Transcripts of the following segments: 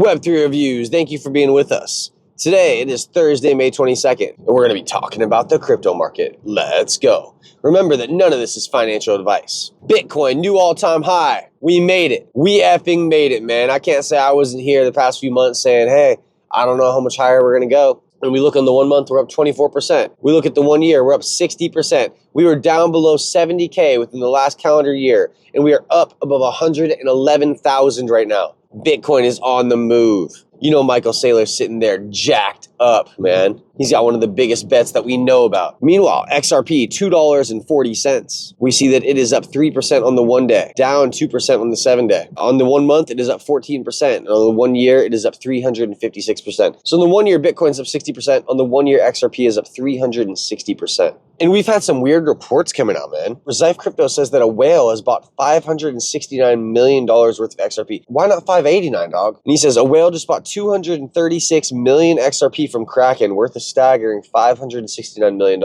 Web3 Reviews, thank you for being with us. Today, it is Thursday, May 22nd, and we're going to be talking about the crypto market. Let's go. Remember that none of this is financial advice. Bitcoin, new all-time high. We made it. We effing made it, man. I can't say I wasn't here the past few months saying, hey, I don't know how much higher we're going to go. When we look on the 1 month, we're up 24%. We look at the 1 year, we're up 60%. We were down below 70K within the last calendar year, and we are up above 111,000 right now. Bitcoin is on the move. You know Michael Saylor's sitting there jacked up, man. He's got one of the biggest bets that we know about. Meanwhile, XRP, $2.40. We see that it is up 3% on the 1 day, down 2% on the 7 day. On the 1 month, it is up 14%. And on the 1 year, it is up 356%. So on the 1 year, Bitcoin's up 60%. On the 1 year, XRP is up 360%. And we've had some weird reports coming out, man. Reserve Crypto says that a whale has bought $569 million worth of XRP. Why not 589, dog? And he says a whale just bought 236 million XRP from Kraken, worth a staggering $569 million.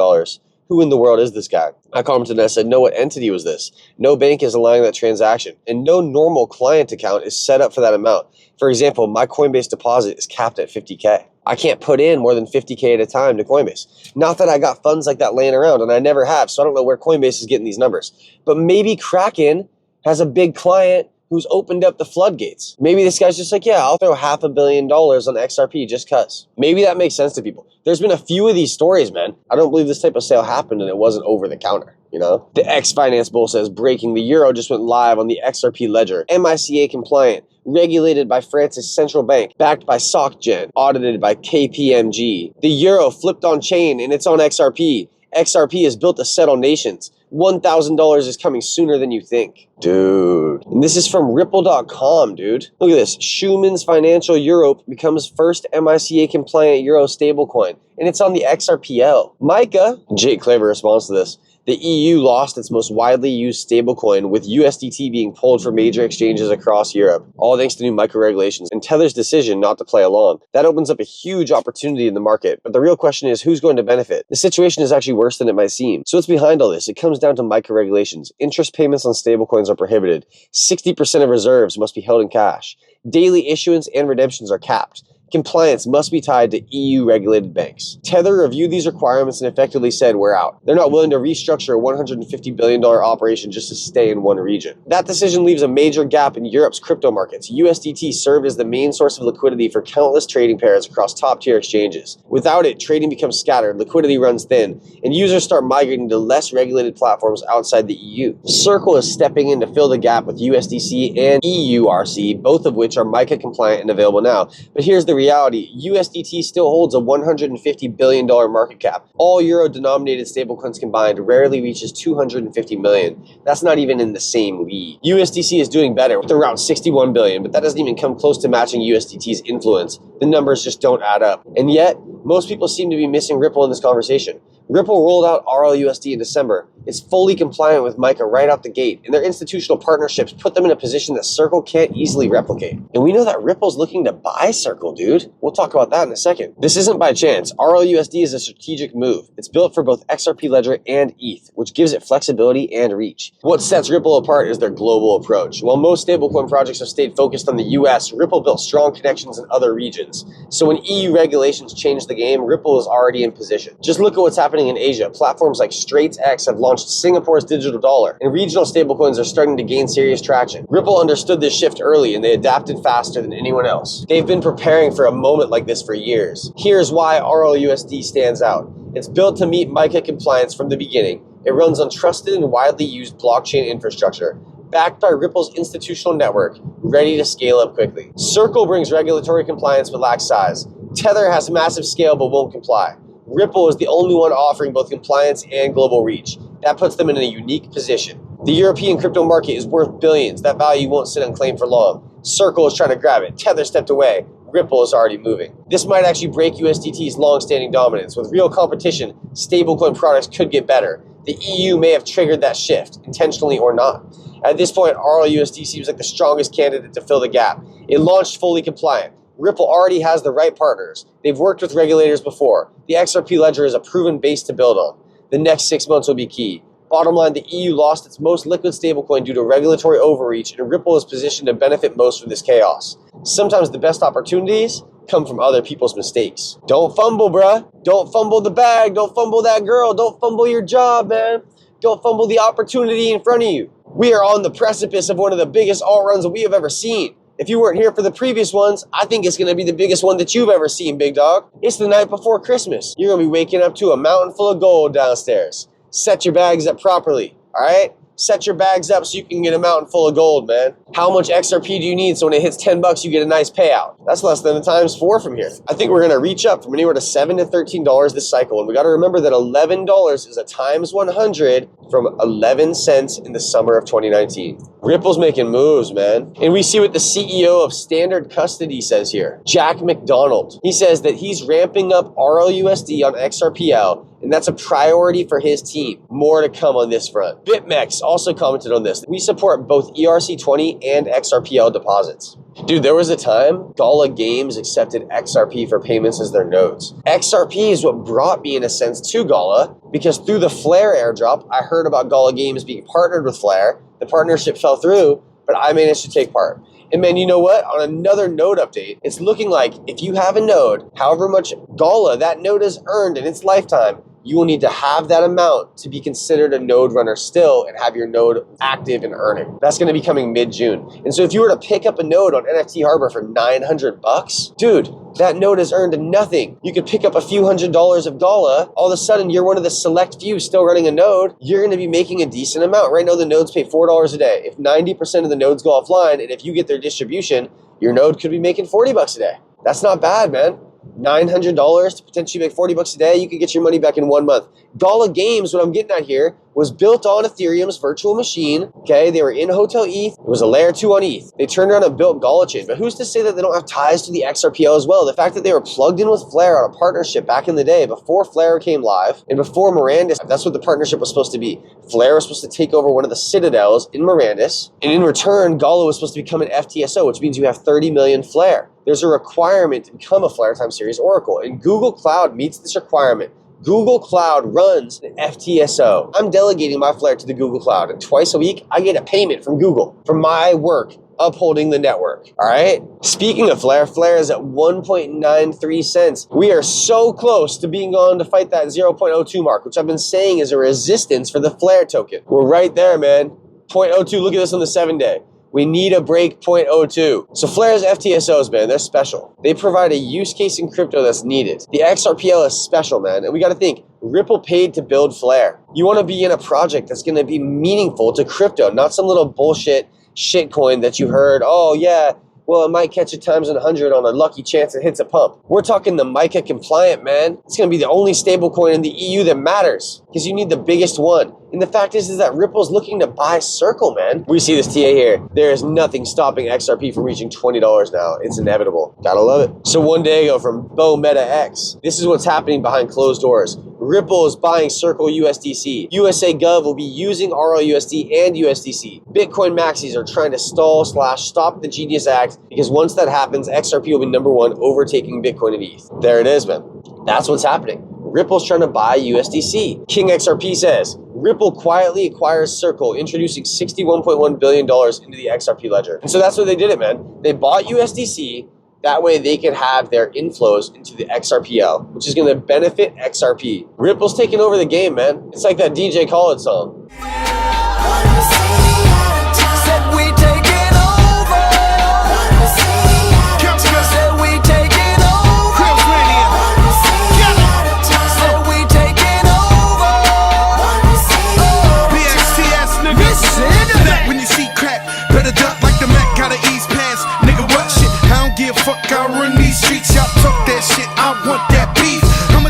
Who in the world is this guy? I commented and I said, no, what entity was this? No bank is allowing that transaction, and no normal client account is set up for that amount. For example, my Coinbase deposit is capped at 50K. I can't put in more than 50K at a time to Coinbase. Not that I got funds like that laying around, and I never have, so I don't know where Coinbase is getting these numbers. But maybe Kraken has a big client who's opened up the floodgates. Maybe this guy's just like, yeah, I'll throw $500 million on XRP just cuz. Maybe that makes sense to people. There's been a few of these stories, man. I don't believe this type of sale happened and it wasn't over the counter, you know? The X-Finance Bull says, breaking, the euro just went live on the XRP ledger. MiCA compliant, regulated by France's central bank, backed by SocGen, audited by KPMG. The euro flipped on chain and it's on XRP. XRP is built to settle nations. $1,000 is coming sooner than you think. Dude. And this is from Ripple.com, dude. Look at this. Schumann's Financial Europe becomes first MiCA compliant euro stablecoin. And it's on the XRPL. Micah. Jake Claver responds to this. The EU lost its most widely used stablecoin, with USDT being pulled from major exchanges across Europe, all thanks to new micro-regulations and Tether's decision not to play along. That opens up a huge opportunity in the market, but the real question is who's going to benefit? The situation is actually worse than it might seem. So what's behind all this? It comes down to micro-regulations. Interest payments on stablecoins are prohibited. 60% of reserves must be held in cash. Daily issuance and redemptions are capped. Compliance must be tied to EU-regulated banks. Tether reviewed these requirements and effectively said, we're out. They're not willing to restructure a $150 billion operation just to stay in one region. That decision leaves a major gap in Europe's crypto markets. USDT served as the main source of liquidity for countless trading pairs across top-tier exchanges. Without it, trading becomes scattered, liquidity runs thin, and users start migrating to less regulated platforms outside the EU. Circle is stepping in to fill the gap with USDC and EURC, both of which are MiCA compliant and available now. But here's the reality, USDT still holds a $150 billion market cap. All euro-denominated stablecoins combined rarely reaches $250 million. That's not even in the same league. USDC is doing better with around $61 billion, but that doesn't even come close to matching USDT's influence. The numbers just don't add up. And yet, most people seem to be missing Ripple in this conversation. Ripple rolled out RLUSD in December. It's fully compliant with MiCA right out the gate, and their institutional partnerships put them in a position that Circle can't easily replicate. And we know that Ripple's looking to buy Circle, dude. We'll talk about that in a second. This isn't by chance. RLUSD is a strategic move. It's built for both XRP Ledger and ETH, which gives it flexibility and reach. What sets Ripple apart is their global approach. While most stablecoin projects have stayed focused on the US, Ripple built strong connections in other regions. So when EU regulations change the game, Ripple is already in position. Just look at what's happening in Asia. Platforms like StraightX have launched Singapore's digital dollar, and regional stablecoins are starting to gain serious traction. Ripple understood this shift early, and they adapted faster than anyone else. They've been preparing for a moment like this for years. Here's why RLUSD stands out. It's built to meet MiCA compliance from the beginning. It runs on trusted and widely used blockchain infrastructure, backed by Ripple's institutional network, ready to scale up quickly. Circle brings regulatory compliance but lacks size. Tether has massive scale but won't comply. Ripple is the only one offering both compliance and global reach. That puts them in a unique position. The European crypto market is worth billions. That value won't sit unclaimed for long. Circle is trying to grab it. Tether stepped away. Ripple is already moving. This might actually break USDT's long-standing dominance. With real competition, stablecoin products could get better. The EU may have triggered that shift, intentionally or not. At this point, RLUSD seems like the strongest candidate to fill the gap. It launched fully compliant. Ripple already has the right partners. They've worked with regulators before. The XRP ledger is a proven base to build on. The next 6 months will be key. Bottom line, the EU lost its most liquid stablecoin due to regulatory overreach, and Ripple is positioned to benefit most from this chaos. Sometimes the best opportunities come from other people's mistakes. Don't fumble, bruh. Don't fumble the bag. Don't fumble that girl. Don't fumble your job, man. Don't fumble the opportunity in front of you. We are on the precipice of one of the biggest alt runs that we have ever seen. If you weren't here for the previous ones, I think it's going to be the biggest one that you've ever seen, big dog. It's the night before Christmas. You're going to be waking up to a mountain full of gold downstairs. Set your bags up properly, all right? Set your bags up so you can get a mountain full of gold, man. How much XRP do you need so when it hits 10 bucks, you get a nice payout? That's less than a times 4 from here. I think we're going to reach up from anywhere to $7 to $13 this cycle. And we got to remember that $11 is a times 100 from 11 cents in the summer of 2019. Ripple's making moves, man. And we see what the CEO of Standard Custody says here, Jack McDonald. He says that he's ramping up RLUSD on XRPL, and that's a priority for his team. More to come on this front. BitMEX also commented on this. We support both ERC20 and XRPL deposits. Dude, there was a time Gala Games accepted XRP for payments as their nodes. XRP is what brought me, in a sense, to Gala, because through the Flare airdrop, I heard about Gala Games being partnered with Flare. The partnership fell through, but I managed to take part. And man, you know what? On another node update, it's looking like if you have a node, however much Gala that node has earned in its lifetime, you will need to have that amount to be considered a node runner still and have your node active and earning. That's going to be coming mid-June. And so if you were to pick up a node on NFT Harbor for 900 bucks, dude, that node has earned nothing. You could pick up a few $100s of Gala. All of a sudden, you're one of the select few still running a node. You're going to be making a decent amount. Right now, the nodes pay $4 a day. If 90% of the nodes go offline, and if you get their distribution, your node could be making 40 bucks a day. That's not bad, man. $900 to potentially make 40 bucks a day, you could get your money back in 1 month. Gala Games, what I'm getting at here, was built on Ethereum's virtual machine. Okay, they were in Hotel ETH. It was a layer 2 on ETH. They turned around and built Gala Chain. But who's to say that they don't have ties to the XRPL as well? The fact that they were plugged in with Flare on a partnership back in the day before Flare came live and before Mirandus, that's what the partnership was supposed to be. Flare was supposed to take over one of the citadels in Mirandus, and in return, Gala was supposed to become an FTSO, which means you have 30 million Flare. There's a requirement to become a Flare time series Oracle, and Google Cloud meets this requirement. Google Cloud runs an FTSO. I'm delegating my Flare to the Google Cloud, and twice a week, I get a payment from Google for my work upholding the network, all right? Speaking of Flare, Flare is at 1.93 cents. We are so close to being on to fight that 0.02 mark, which I've been saying is a resistance for the Flare token. We're right there, man. 0.02, look at this on the 7-day. We need a break 0.02. So Flare's FTSOs, man, they're special. They provide a use case in crypto that's needed. The XRPL is special, man. And we got to think, Ripple paid to build Flare. You want to be in a project that's going to be meaningful to crypto, not some little bullshit shitcoin that you heard, oh yeah, well, it might catch a times 100 on a lucky chance it hits a pump. We're talking the MiCA compliant, man. It's going to be the only stable coin in the EU that matters because you need the biggest one. And the fact is that Ripple's looking to buy Circle, man. We see this TA here. There is nothing stopping XRP from reaching $20 now. It's inevitable. Gotta love it. So one day ago from Bo Meta X, this is what's happening behind closed doors. Ripple is buying Circle USDC. USA Gov will be using RLUSD and USDC. Bitcoin maxis are trying to stop the Genius Act because once that happens, XRP will be #1, overtaking Bitcoin and ETH. There it is, man. That's what's happening. Ripple's trying to buy USDC. King XRP says, Ripple quietly acquires Circle, introducing $61.1 billion into the XRP ledger. And so that's what they did it, man. They bought USDC. That way they can have their inflows into the XRPL, which is going to benefit XRP. Ripple's taking over the game, man. It's like that DJ Khaled song.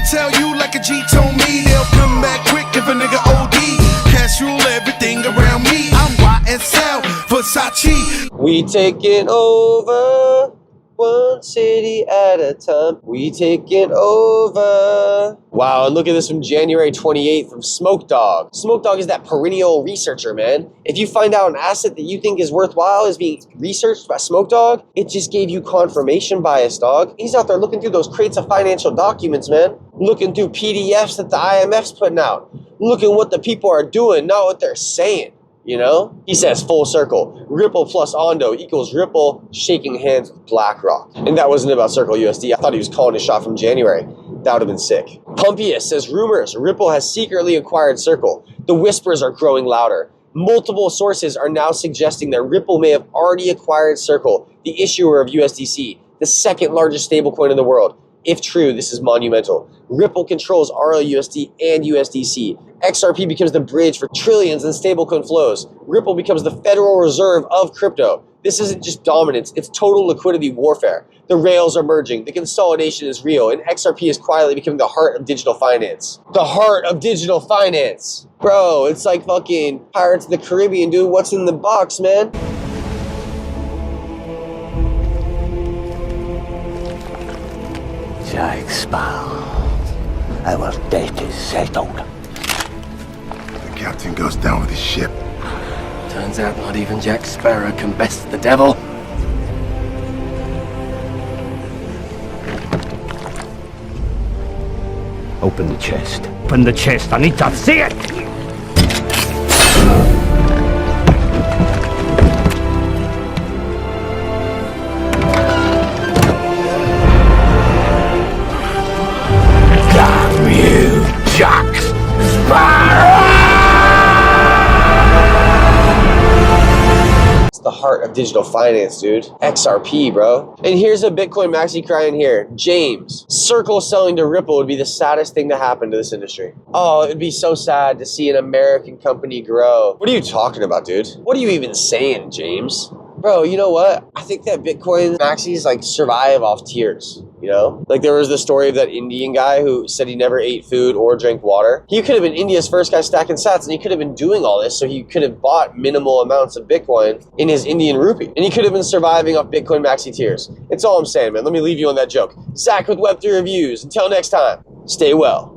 Tell you like a G told me, they'll come back quick if a nigga OD. Cash rule everything around me. I'm YSL, Versace. We taking over, one city at a time. We taking over. Wow, and look at this from January 28th from Smoke Dog. Smoke Dog is that perennial researcher, man. If you find out an asset that you think is worthwhile is being researched by Smoke Dog, it just gave you confirmation bias, dog. He's out there looking through those crates of financial documents, man. Looking through PDFs that the IMF's putting out. Look at what the people are doing, not what they're saying. You know? He says full circle. Ripple plus Ondo equals Ripple shaking hands with BlackRock. And that wasn't about Circle USD. I thought he was calling a shot from January. That would have been sick. Pumpius says rumors. Ripple has secretly acquired Circle. The whispers are growing louder. Multiple sources are now suggesting that Ripple may have already acquired Circle, the issuer of USDC, the second largest stablecoin in the world. If true, this is monumental. Ripple controls RLUSD and USDC. XRP becomes the bridge for trillions in stablecoin flows. Ripple becomes the Federal Reserve of crypto. This isn't just dominance, it's total liquidity warfare. The rails are merging, the consolidation is real, and XRP is quietly becoming the heart of digital finance. The heart of digital finance. Bro, it's like fucking Pirates of the Caribbean, dude. What's in the box, man? XBar. Our date is settled. The captain goes down with his ship. Turns out not even Jack Sparrow can best the devil. Open the chest. Open the chest. I need to see it! Damn you, Jack Sparrow! The heart of digital finance, dude. XRP, bro. And here's a Bitcoin maxi crying here. James, Circle selling to Ripple would be the saddest thing to happen to this industry. Oh, it'd be so sad to see an American company grow. What are you talking about, dude? What are you even saying, James? Bro, you know what? I think that Bitcoin maxis like survive off tears. You know, like there was the story of that Indian guy who said he never ate food or drank water. He could have been India's first guy stacking sats, and he could have been doing all this, so he could have bought minimal amounts of Bitcoin in his Indian rupee, and he could have been surviving off Bitcoin maxi tiers. It's all I'm saying, man. Let me leave you on that joke. Zach with Web3 Reviews. Until next time, stay well.